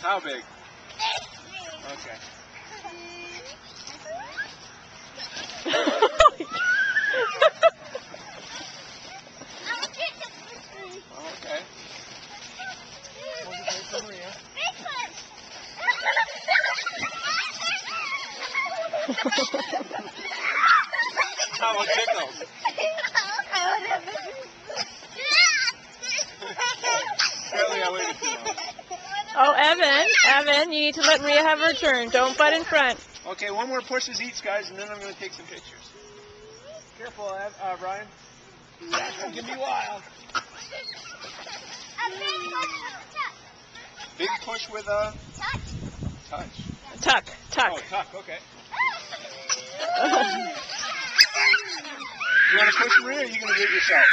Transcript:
How big? Okay. Okay. How about tickles? Apparently I waited too long. Oh, Evan, you need to let Rhea have her turn. Don't butt in front. Okay, one more pushes each, guys, and then I'm going to take some pictures. Careful, Ryan. Don't give me wild. Big push with a touch. Tuck. Oh, tuck, okay. You want to push, Maria, or are you going to do it yourself?